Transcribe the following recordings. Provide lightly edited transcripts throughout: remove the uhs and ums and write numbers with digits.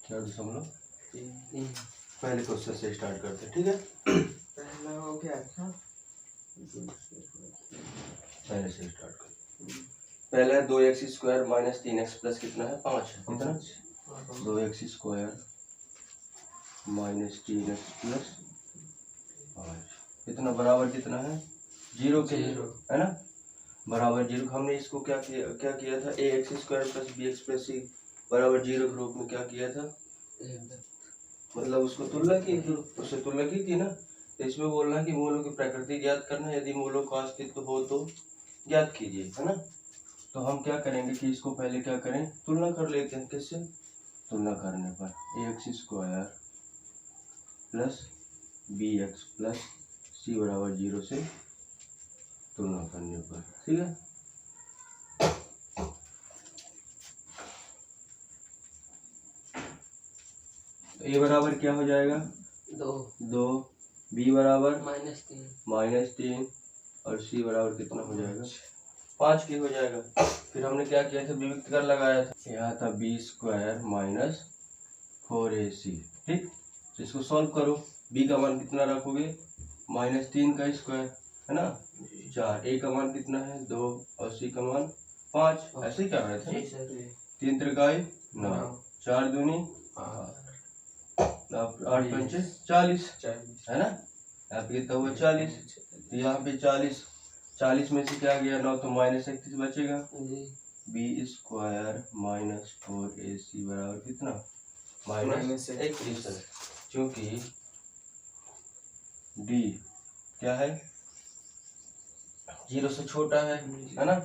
4.3। पहले क्वेश्चन से स्टार्ट करते हैं, ठीक है। पहला हो गया था, पहले से स्टार्ट करते हैं। पहला है 2x² माइनस 3x प्लस कितना है 5 है, कितना 2x² माइनस 3x प्लस 5 कितना बराबर कितना है 0 के, है ना, बराबर 0। हमने इसको क्या किया था ax² plus bx plus c बराबर 0 के रूप में क्या किया था, मतलब उसको तुलना की थी, उससे तुलना की थी ना। तो इसमें बोलना है कि मूलों की प्रकृति ज्ञात करना, यदि मूलों का अस्तित्व हो तो ज्ञात कीजिए, है ना। तो हम क्या करेंगे कि इसको पहले क्या करें, तुलना कर लेते हैं। किससे तुलना करने पर ax² plus bx plus c बराबर 0 से तुलना करने पर, ठीक है। तो a बराबर क्या हो जाएगा 2, b बराबर -3 और c बराबर कितना हो जाएगा 5 की हो जाएगा। फिर हमने क्या किया था, विविक्त कर लगाया था, यहाँ था b² माइनस 4ac, ठीक। तो इसको सॉल्व करो, b का मान कितना रखोगे -3 का स्क्वायर, है ना, 4, a का मान कितना है 2 और c का मान 5, ऐसे ही क्या रहे थे, 3 त्रिकाई 9, 4 दूनी 8 पंचे 40, है ना, यहाँ पे कितना हुआ 40। तो यहाँ पे 40 में से क्या गया 9, तो -31 बचेगा, b² माइनस 4ac बराबर कितना -31 है, क्योंकि d क्या है 0 से छोटा है ना,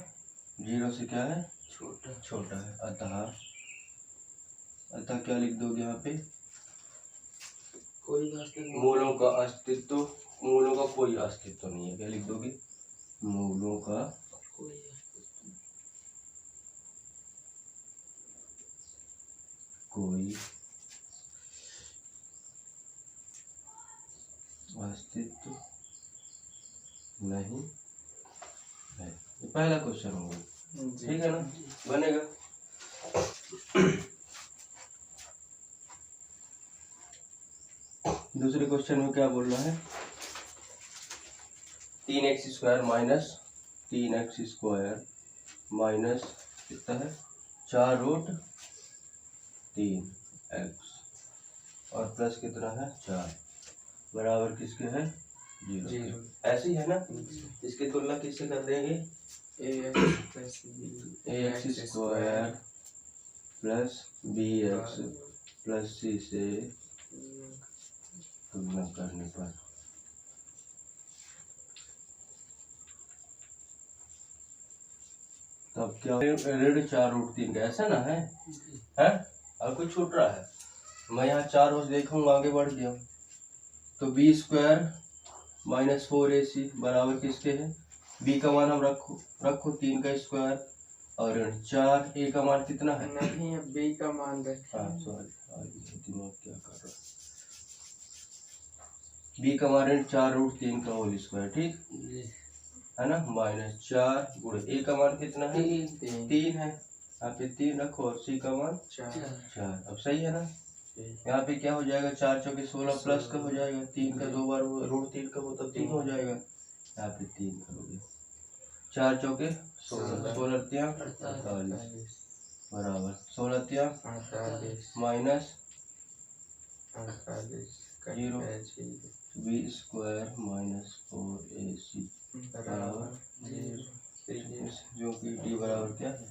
0 से क्या है छोटा है। अतः क्या लिख दोगे यहाँ पे, मूलों का अस्तित्व, मूलों का कोई अस्तित्व नहीं है, क्या लिख दोगे, मूलों का कोई अस्तित्व नहीं है। ये पहला क्वेश्चन होगा, ठीक है ना, बनेगा। दूसरे क्वेश्चन में क्या बोल रहा है, 3x² माइनस 3x² माइनस कितना है 4√3x और प्लस कितना है 4 बराबर किसके है 0। ऐसे ही है ना, इसकी तुलना किससे कर देंगे, ax² plus bx plus c से तुलना करने पर, तब क्या 4√3 ऐसा ना है, और कुछ छूट रहा है, मैं यहाँ 4 रोज देखूंगा, आगे बढ़ गया। तो b² माइनस 4ac बराबर किसके है, b का मान हम रखो 3 का स्क्वायर और 4, a का मान कितना है, नहीं b का मान हाँ सॉरी दिमाग क्या कर रहा है, b का मान 4√3 का होल स्क्वायर, ठीक है ना, -4 गुणे a का मान कितना है 3 है, यहाँ पे 3 रखो और c का मान 4। अब सही है ना, यहाँ पे क्या हो जाएगा 4 चौके 16 प्लस का हो जाएगा, 3 का 2 बार √3 का होता 3 हो जाएगा, यहाँ पे 3 करोगे 4 चौके 16 48 बराबर 16 माइनस 0 b² माइनस 4ac बराबर 0, जो कि d बराबर क्या है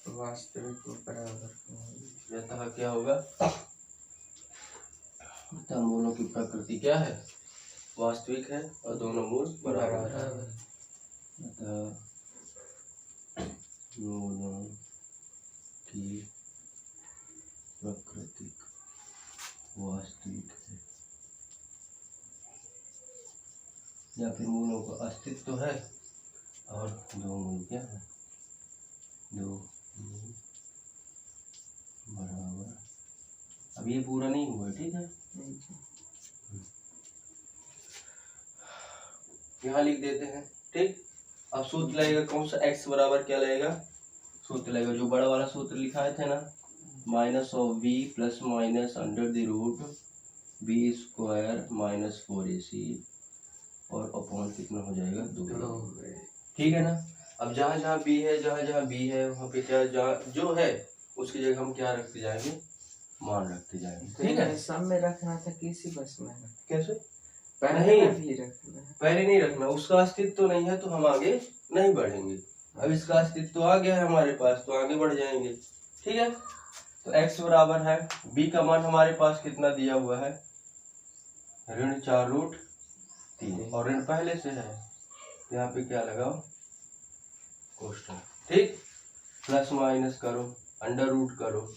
वास्तविक बराबर, यतः क्या होगा, मूलों की प्रकृति क्या है वास्तविक है और दोनों मूल बराबर है। मूलों की प्रकृति वास्तविक है, या फिर मूलों का अस्तित्व है और दो मूल क्या है, दो मूल बराबर। अब ये पूरा नहीं हुआ, ठीक है, यहाँ लिख देते हैं, ठीक। अब सूत्र लगेगा कौन सा, x बराबर क्या लगेगा, सूत्र लगेगा जो बड़ा वाला सूत्र लिखा है थे ना, minus of B plus minus under the root B square minus 4ac और अपॉन कितना हो जाएगा 2। ठीक है ना। अब जहाँ जहाँ बी है वहाँ पे क्या जहाँ जो है उसकी जगह हम क्या रखते जाएंगे, मान रखते जाएंगे। ठीक है, सब में रखना था किसी बस में कैसे पहले नहीं में भी रखना है। पहले नहीं रखना, उसका अस्तित्व तो नहीं है तो हम आगे नहीं बढ़ेंगे। अब इसका अस्तित्व तो आ गया है हमारे पास तो आगे बढ़ जाएंगे। ठीक है, तो x बराबर है b का मान हमारे पास कितना दिया हुआ है, ऋण 4√3 और ऋण पहले से है, यहाँ पे क्या लगाओ कोष्ठक। ठीक, प्लस माइनस करो, अंडर रूट करो,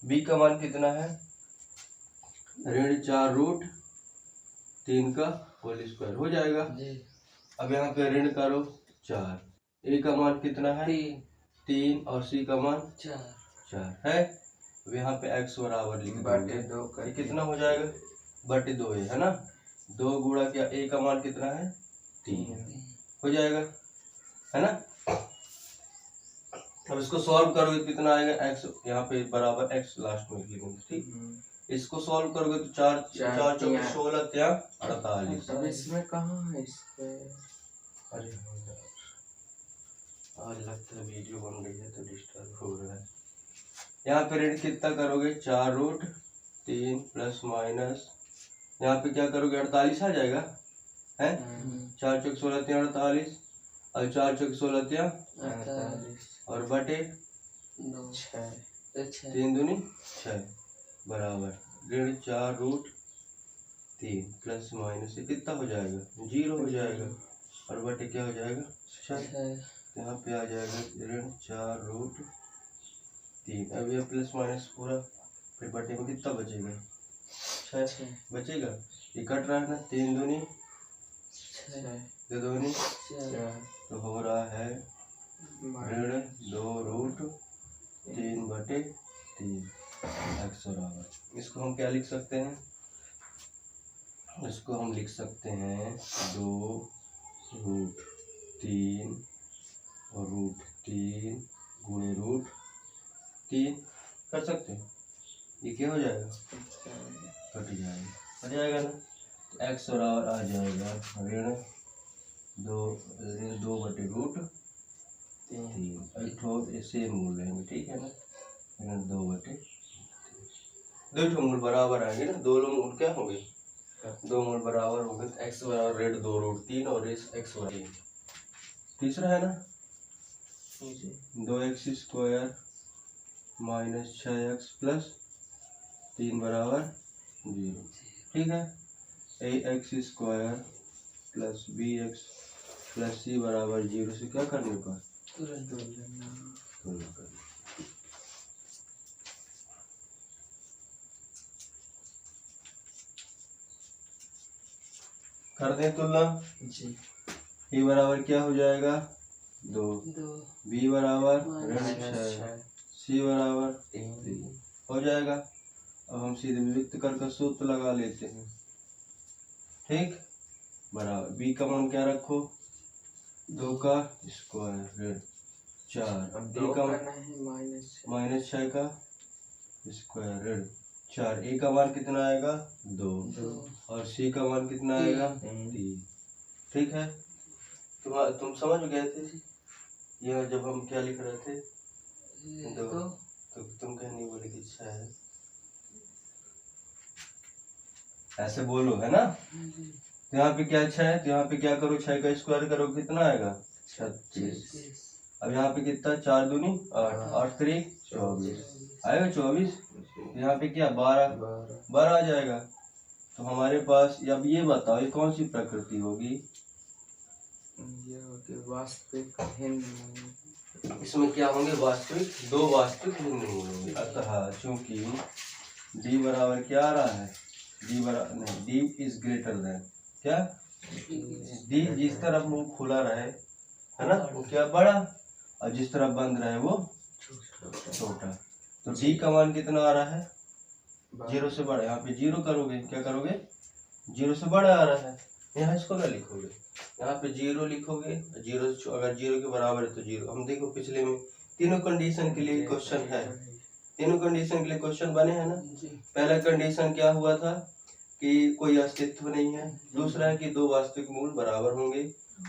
b का मान कितना है, ऋण 4√3 का होल स्क्वायर हो जाएगा। अब यहाँ पे ऋण करो 4, a का मान कितना है 3 और c का मान 4 है। अब यहाँ पे x बराबर लिख बटे दो, 2 ये कितना हो जाएगा बटे 2 है ना, 2 गुणा क्या, a का मान कितना है 3 हो जाएगा, है ना। अब इसको सॉल्व करोगे तो कितना आएगा, x यहाँ पे बराबर x लास्ट में लिखेंगे। ठीक, इसको सॉल्व करोगे तो 4 4 चौके 16 क्या 48। अब इसमें कहाँ है इसके, अरे आज लगता है वीडियो बन रही है तो डिस्टर्ब हो रहा है। यहाँ पे ऋण कितना करोगे 4√3 प्लस माइनस यहाँ पे क्या करोगे 48 आ जाएगा है, 4 चौक 16 48 और 4 चौक 16 और बटे 3 दूनी 6 बराबर ऋण 4√3 प्लस माइनस ये कितना हो जाएगा 0 हो जाएगा और बटे क्या हो जाएगा 6। यहाँ पे आ जाएगा ऋण 4√3। अब ये प्लस माइनस पूरा फिर बटे में कितना बचेगा 6 बचेगा, ये कट रहा है ना, 3 दूनी 2 दूनी तो हो रहा है ऋण 2√3 बटे 3 x बराबर। इसको हम क्या लिख सकते हैं, इसको हम लिख सकते हैं 2√3 और √3 गुणे √3 कर सकते हैं, ये क्या हो जाएगा कट जाएगा, हो जाएगा ना। तो x बराबर आ जाएगा ऋण 2 बटे √3 ऐसे मूल रहेंगे। ठीक है ना, ऋण 2 बटे 2 मूल बराबर आएंगे ना, दो मूल क्या होंगे 2 मूल बराबर होंगे तो x बराबर ऋण 2√3 और इस x बराबर तीसरा है ना 2x square minus 6x plus 3 बराबर 0। ठीक है, ax square plus bx plus c बराबर 0 से क्या करने पर तुलना करना। कर दें तुलना जी, a बराबर क्या हो जाएगा 2, b बराबर ऋण 6, c बराबर 3 हो जाएगा। अब हम सीधे विविक्त कर का सूत्र लगा लेते हैं। ठीक, बराबर b का मान क्या रखो 2 का स्क्वायर ऋण 4, a का माइनस 6 का स्क्वायर ऋण 4, a का मान कितना आएगा 2 और c का मान कितना आएगा 3। ठीक है, तुम समझ गए थे यह जब हम क्या लिख रहे थे 2 तो तुम कहनी बोले कि 6 है, ऐसे बोलो है ना। तो यहाँ पे क्या 6 है तो यहाँ पे क्या करो 6 का स्क्वायर करो कितना आएगा 36। अब यहाँ पे कितना 4 दूनी 8 8 3 24 आएगा 24। यहाँ पे क्या 12 आ जाएगा। तो हमारे पास अब ये बताओ ये कौन सी प्रकृति होगी, वास्तविक, इसमें क्या होंगे वास्तविक, 2 वास्तविक भिन्न मूल होंगे। अतः चूंकि d बराबर क्या आ रहा है, d बराबर नहीं d इज ग्रेटर देन क्या, d जिस तरफ मुंह खुला रहे है ना वो क्या बड़ा और जिस तरफ बंद रहे वो छोटा। तो d का मान कितना आ रहा है 0 से बड़ा, यहाँ पे 0 करोगे क्या करोगे 0 से बड़ा आ रहा है, यहाँ इसको क्या लिखोगे यहाँ पे 0 लिखोगे, 0 अगर 0 के बराबर है तो 0। हम देखो पिछले में तीनों कंडीशन के लिए क्वेश्चन है, तीनों कंडीशन के लिए क्वेश्चन बने हैं ना। जी। पहला कंडीशन क्या हुआ था कि कोई अस्तित्व नहीं है, दूसरा है कि दो वास्तविक मूल बराबर होंगे,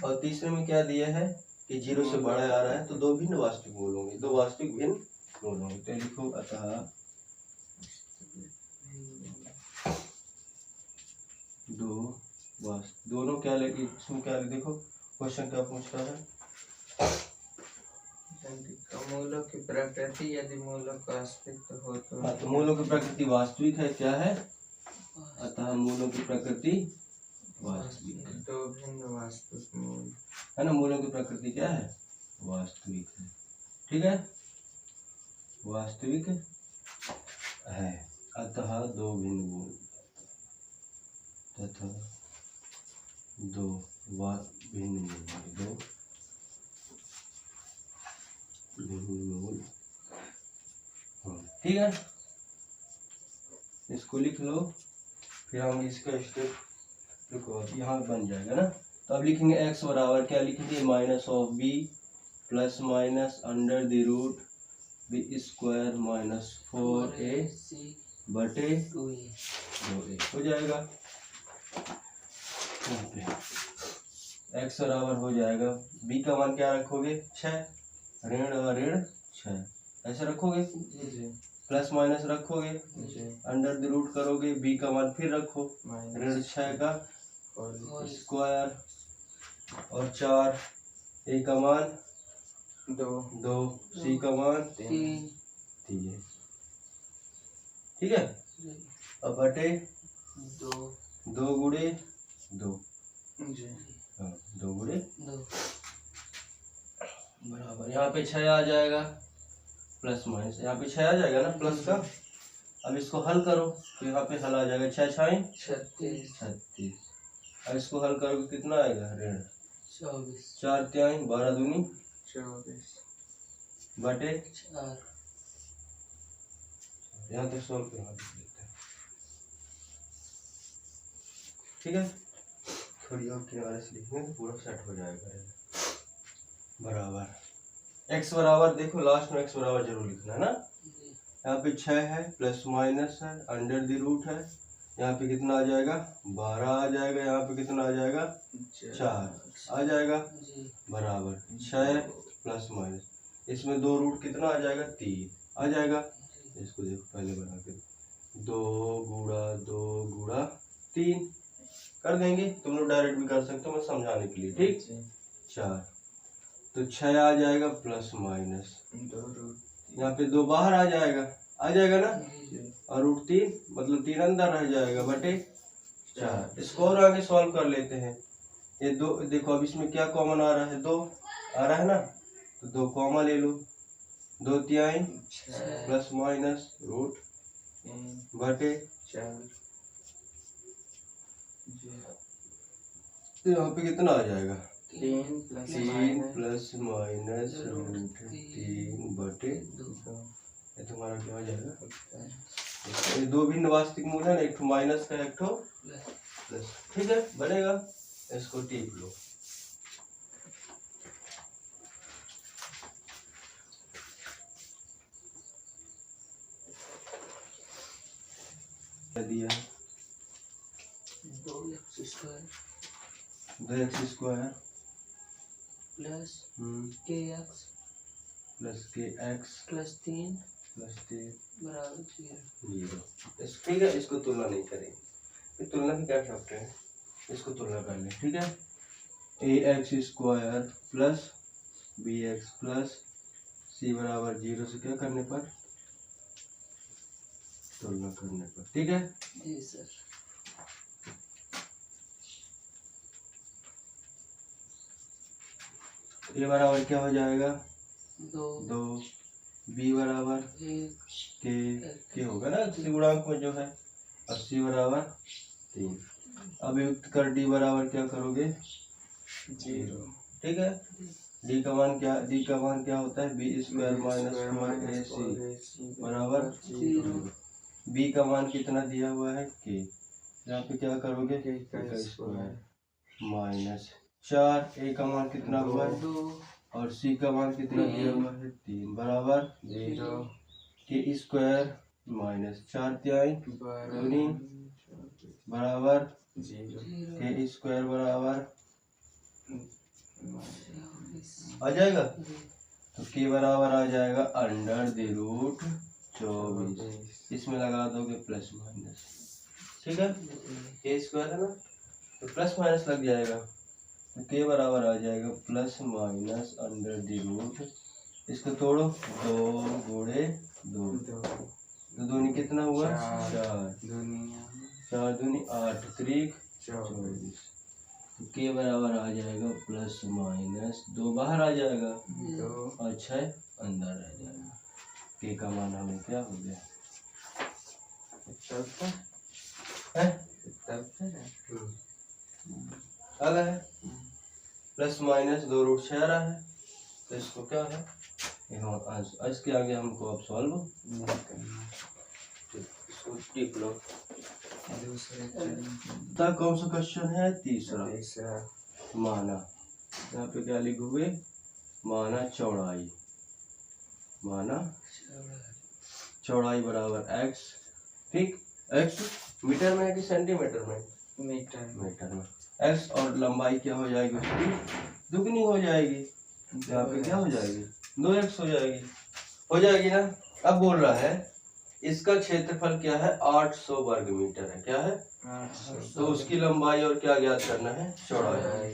और तीसरे में क्या दिया है कि 0 से बड़ा आ रहा है तो दो भिन्न वास्तविक मूल होंगे, दो वास्तविक भिन्न मूल होंगे। तो लिखो अतः दोनों क्या लगे इसमें, क्या देखो क्वेश्चन क्या पूछ रहा है। मूलों की प्रकृति यदि मूलों का अस्तित्व हो तो हाँ, तो मूलों की प्रकृति वास्तविक है, क्या है, अतः मूलों की प्रकृति वास्तविक है। दो भिन्न वास्तविक मूल है ना, मूलों की प्रकृति क्या है, वास्तविक है। ठीक है, वास्तविक है, अतः दो भिन्न मूल तथा दो भिन्न मूल, दो भिन्न मूल। ठीक है, इसको लिख लो, फिर हम इसका स्टेप देखो यहाँ बन जाएगा ना। तो अब लिखेंगे x बराबर क्या लिखेंगे, minus of b plus minus under the root B square minus 4a बटे 2a हो जाएगा। x बराबर हो जाएगा, b का मान क्या रखोगे 6, ऋण और ऋण 6 ऐसे रखोगे, प्लस माइनस रखोगे, अंडर द रूट करोगे, b का मान फिर रखो ऋण 6 का स्क्वायर और 4, a का मान 2, c का मान 3। ठीक है, अब बटे 2 गुणे 2, हाँ 2 गुणे बराबर, यहाँ पे 6 आ जाएगा, प्लस माइनस यहाँ पे 6 आ जाएगा ना प्लस का। अब इसको हल करो तो यहाँ पे हल आ जाएगा 6 छाई 36। अब इसको हल करो कितना आएगा, ऋण 4 त्याई 12 दूनी 24 बटे 4। यहाँ तक सॉल्व कर लेते हैं। ठीक है, थोड़ी और किनारे से लिखेंगे तो पूरा सेट हो जाएगा। बराबर x बराबर, देखो लास्ट में x बराबर जरूर लिखना है ना। यहाँ पे 6 है, प्लस माइनस है, अंडर द रूट है, यहाँ पे कितना आ जाएगा 12 आ जाएगा, यहाँ पे कितना आ जाएगा 4 आ जाएगा, बराबर 6 प्लस माइनस, इसमें 2 रूट कितना आ जाएगा 3 आ जाएगा। इसको देखो पहले बना के 2 गुणा 3 कर देंगे, तुम लोग डायरेक्ट भी कर सकते हो, मैं समझाने के लिए। ठीक, 4 तो 6 आ जाएगा प्लस माइनस, यहाँ पे 2 बाहर आ जाएगा ना, और रूट 3 मतलब 3 अंदर रह जाएगा बटे 4। इसको और आगे सॉल्व कर लेते हैं। ये 2 देखो, अब इसमें क्या कॉमन आ रहा है, 2 आ रहा है ना, तो 2 कॉमन ले लो, 2 तिहाई प्लस माइनस रूट बटे 4। तो यहाँ पे कितना आ जाएगा 3 प्लस माइनस रूट 3 बटे 2। ये तुम्हारा क्या हो जाएगा, ये 2 भिन्न वास्तविक मूल है ना, एक माइनस का एक प्लस। ठीक है, बनेगा, इसको टिक लो। दिया 2x square plus kx plus 3 बराबर 0। ठीक है, इसको तुलना नहीं करेंगे, फिर तुलना भी कर सकते हैं, इसको तुलना कर लें। ठीक है, ax square plus bx plus c बराबर 0 से क्या करने पर, तुलना करने पर। ठीक है जी सर। a बराबर क्या हो जाएगा 2, b बराबर k होगा ना c गुणांक में जो है, और c बराबर 3। अब युक्त कर d बराबर क्या करोगे 0। ठीक है, d का मान क्या होता है, b स्क्वायर माइनस 4ac बराबर 0। b का मान कितना दिया हुआ है k, यहाँ पे क्या करोगे k का स्क्वायर माइनस 4, a का मान कितना हुआ है 2, और c का मान कितना दिया हुआ है 3 बराबर 0। के स्क्वायर माइनस 4 तिहाई दूनी बराबर के स्क्वायर बराबर आ जाएगा। तो के बराबर आ जाएगा अंडर द रूट 24। इसमें लगा दोगे प्लस माइनस, ठीक है, के स्क्वायर है ना, तो प्लस माइनस लग जाएगा। तो के बराबर आ जाएगा plus minus under the root, इसको तोड़ो, 2 गुणे 2, तो दूनी कितना हुआ 4, 4 दूनी 8 त्रिक 24। के बराबर आ जाएगा प्लस माइनस 2 बाहर आ जाएगा और 6 अंदर आ जाएगा। के का मान हमें क्या हो गया अलग है, प्लस माइनस 2 रूट 6 आ रहा है, तो इसको क्या है इसके आगे हमको अब सॉल्व इसको टिक लो। कौन सा क्वेश्चन है? तीसरा। माना, यहाँ पे क्या लिखोगे? माना चौड़ाई, माना चौड़ाई बराबर x, ठीक, x मीटर में है कि सेंटीमीटर में? मीटर में। x और लंबाई क्या हो जाएगी उसकी? दुगनी हो जाएगी। यहाँ पे क्या हो जाएगी? 2x हो जाएगी ना। अब बोल रहा है इसका क्षेत्रफल क्या है? 800 वर्ग मीटर है। क्या है? 800। तो उसकी लंबाई और क्या ज्ञात करना है? चौड़ाई।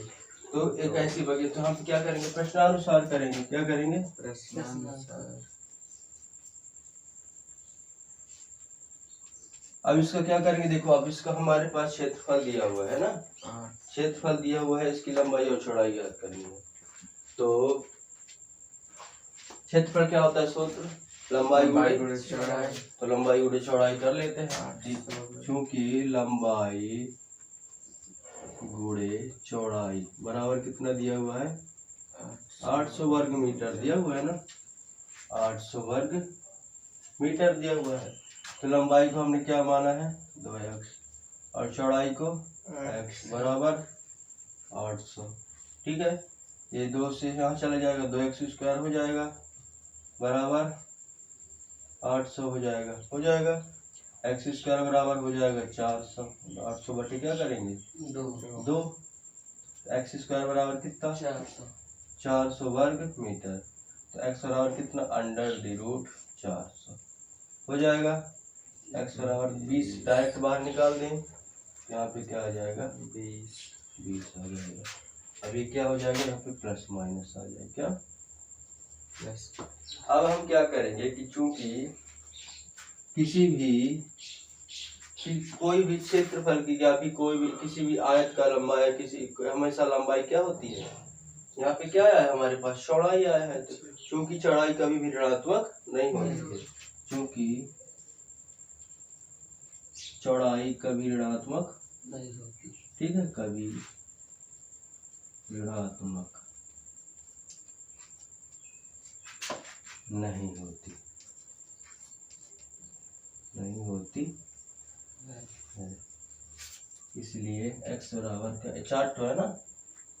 तो एक ऐसी बगीच, तो हम क्या करेंगे? प्रश्नानुसार करेंगे। क्या करेंगे? प्रश्नानुसार। अब इसका क्या करेंगे? देखो, अब इसका हमारे पास क्षेत्रफल दिया हुआ है ना, क्षेत्रफल दिया हुआ है, इसकी लंबाई और चौड़ाई ज्ञात करनी है। तो क्षेत्रफल क्या होता है? सूत्र लंबाई गुणे चौड़ाई। तो लंबाई गुणे चौड़ाई कर लेते हैं, क्योंकि लंबाई गुणे चौड़ाई बराबर कितना दिया हुआ है? 800 वर्ग मीटर दिया हुआ है ना, 800 वर्ग मीटर दिया हुआ है। तो लंबाई को हमने क्या माना है? 2x, और चौड़ाई को x बराबर 800, ठीक है। ये 2 से यहाँ चला जाएगा, 2x स्क्वायर हो जाएगा बराबर 800 हो जाएगा, x स्क्वायर बराबर हो जाएगा 400, 800 बटे क्या करेंगे? 2, x स्क्वायर बराबर कितना? 400 वर्ग मीटर। तो x बराबर कितना? अंडर द रूट 400 हो जाएगा। x बराबर 20 डायरेक्ट बाहर निकाल दें, यहाँ पे क्या आ जाएगा? 20 आ जाएगा। अभी क्या हो जाएगा? यहाँ पे प्लस माइनस आ जाएगा। क्या प्लस? अब हम क्या करेंगे कि चूंकि कोई भी क्षेत्रफल की या फिर कोई भी किसी भी आयत का लंबाई, किसी हमेशा लंबाई क्या होती है? यहाँ पे क्या आया है हमारे पास? चौड़ाई आया है। तो चूंकि चौड़ाई कभी भी ऋणात्मक नहीं होती है, चूंकि चौड़ाई कभी ऋणात्मक नहीं होती, ठीक है, कभी ऋणात्मक नहीं होती है। इसलिए x बराबर क्या, चार्ट तो है ना,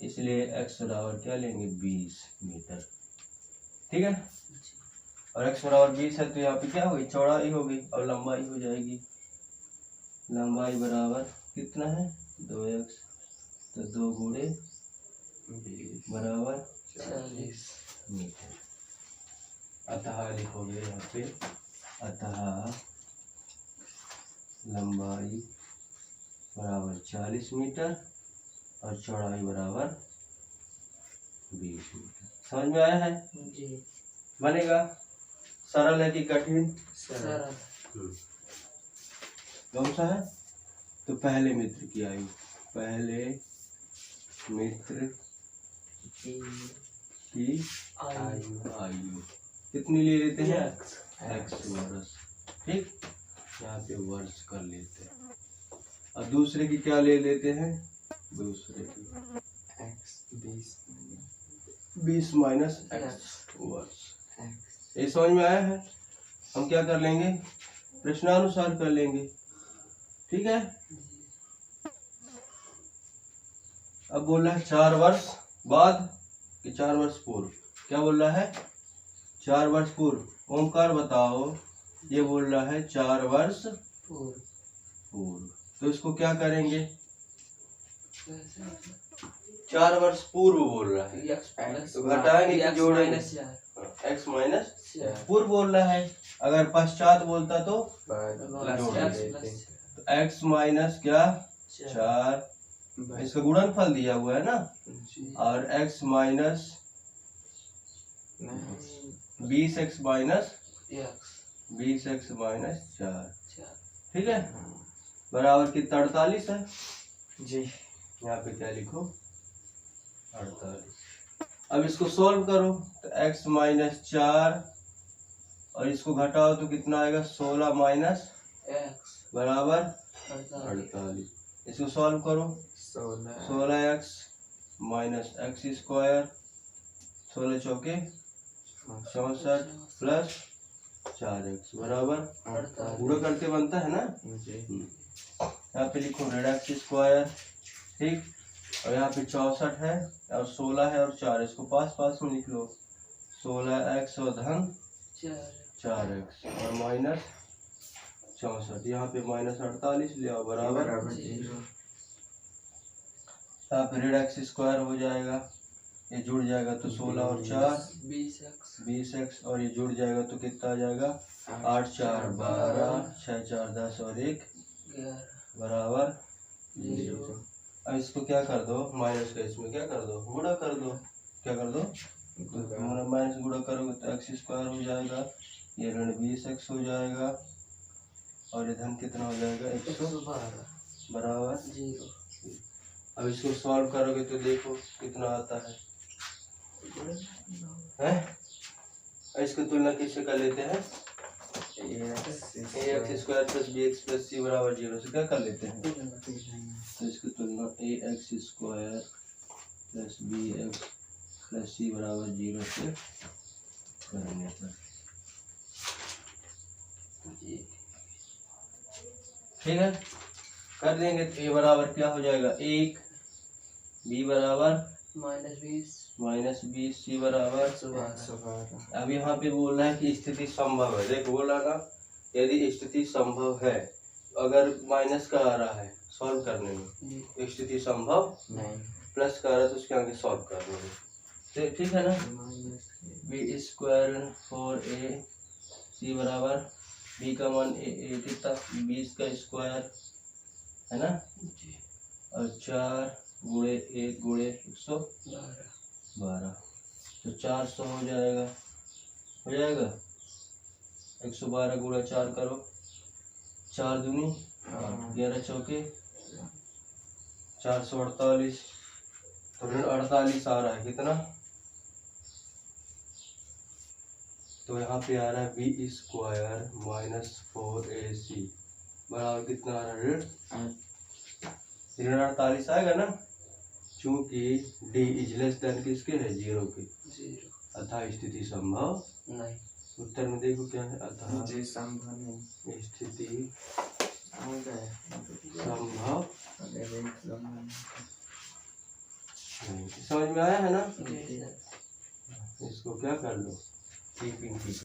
इसलिए x बराबर क्या लेंगे? 20 मीटर, ठीक है। और x बराबर 20 है तो यहाँ पे क्या होगी? चौड़ाई होगी और लंबाई हो जाएगी। लंबाई बराबर कितना है? 2x, तो 2 गुणे 20 बराबर 40 मीटर। अतः लिखोगे यहाँ पे, अतः लंबाई बराबर 40 मीटर और चौड़ाई बराबर 20 मीटर। समझ में आया है? जी। बनेगा? सरल है कि कठिन? सरल। कौन सा है? तो पहले मित्र की आयु, पहले मित्र की आयु कितनी ले लेते हैं? x वर्ष, ठीक, यहाँ पे वर्ष कर लेते हैं। और दूसरे की क्या ले लेते हैं? दूसरे की x 20 माइनस x वर्ष। ये समझ में आया है? हम क्या कर लेंगे? प्रश्नानुसार कर लेंगे, ठीक है। अब बोल रहा है 4 वर्ष बाद कि 4 वर्ष पूर्व। क्या बोल रहा है? 4 वर्ष पूर्व। ओमकार बताओ ये बोल रहा है 4 वर्ष पूर्व। पूर्व। तो इसको क्या करेंगे, 4 वर्ष पूर्व बोल रहा है तो घटाएंगे कि जोड़ेंगे, x माइनस पूर्व बोल रहा है। अगर पश्चात बोलता तो जोड़ेंगे। तो x माइनस क्या 4, इसका गुणनफल दिया हुआ है ना, और x minus 20x minus 20x minus 4, ठीक है, बराबर कितना 48 है जी। यहाँ पे क्या लिखो 48। अब इसको सॉल्व करो तो x माइनस 4 और इसको घटाओ तो कितना आएगा 16 माइनस x बराबर 48। इसको सॉल्व करो 16x माइनस एक्स स्क्वायर 16 चौके 64 प्लस 4x बराबर गुणा करके बनता है ना। यहाँ पे लिखो रेड एक्स स्क्वायर, ठीक, और यहाँ पे 64 है और 16 है और 4, इसको पास पास में लिख लो 16x और धन 4x और माइनस 64, यहाँ पे माइनस 48 ले आओ बराबर। यहाँ पे रेड एक्स स्क्वायर हो जाएगा, ये जुड़ जाएगा तो 16 और 4 20x और ये जुड़ जाएगा तो कितना आ जाएगा 8 4 12 6 4 10 और 1 बराबर 0। अब इसको क्या कर दो माइनस का, इसमें क्या कर दो गुणा कर दो, क्या कर दो माइनस गुणा करोगे तो एक्स स्क्वायर हो जाएगा, ये ऋण 20x हो जाएगा और ये धन कितना हो जाएगा 112 बराबर 0। अब इसको सॉल्व करोगे तो देखो कितना आता है, इसकी तुलना किससे कर लेते हैं ax square plus bx plus c बराबर 0 से क्या कर लेते हैं, तो इसकी तुलना ax square plus bx plus c बराबर 0 से करेंगे सर, ठीक है, कर देंगे तो a बराबर क्या हो जाएगा 1, b बराबर माइनस 20 सी बराबर 12। अब यहाँ पे बोल रहा है कि स्थिति संभव है, देखो बोल रहा ना यदि स्थिति संभव है, अगर माइनस का आ रहा है सॉल्व करने में तो स्थिति संभव नहीं, प्लस का आ रहा है तो उसके आगे सॉल्व करने में, ठीक है ना। बी स्क्वायर 4a सी बराबर b का मान a कितना 20 का स्क्वायर है ना, और 4 गुणे 1 गुणे 112 तो 400 हो जाएगा 112 गुणा 4 करो, 4 दूनी 11 चौके 448, तो ऋण 48 आ रहा है कितना, तो यहाँ पे आ रहा है बी स्क्वायर माइनस 4ac बराबर कितना आ रहा है ऋण 48 आएगा ना, चूंकि d इज लेस देन किसके है 0 के, अतः स्थिति संभव नहीं। उत्तर में देखो क्या है, अतः स्थिति संभव नहीं। समझ में आया है ना, इसको क्या कर लो कीपिंग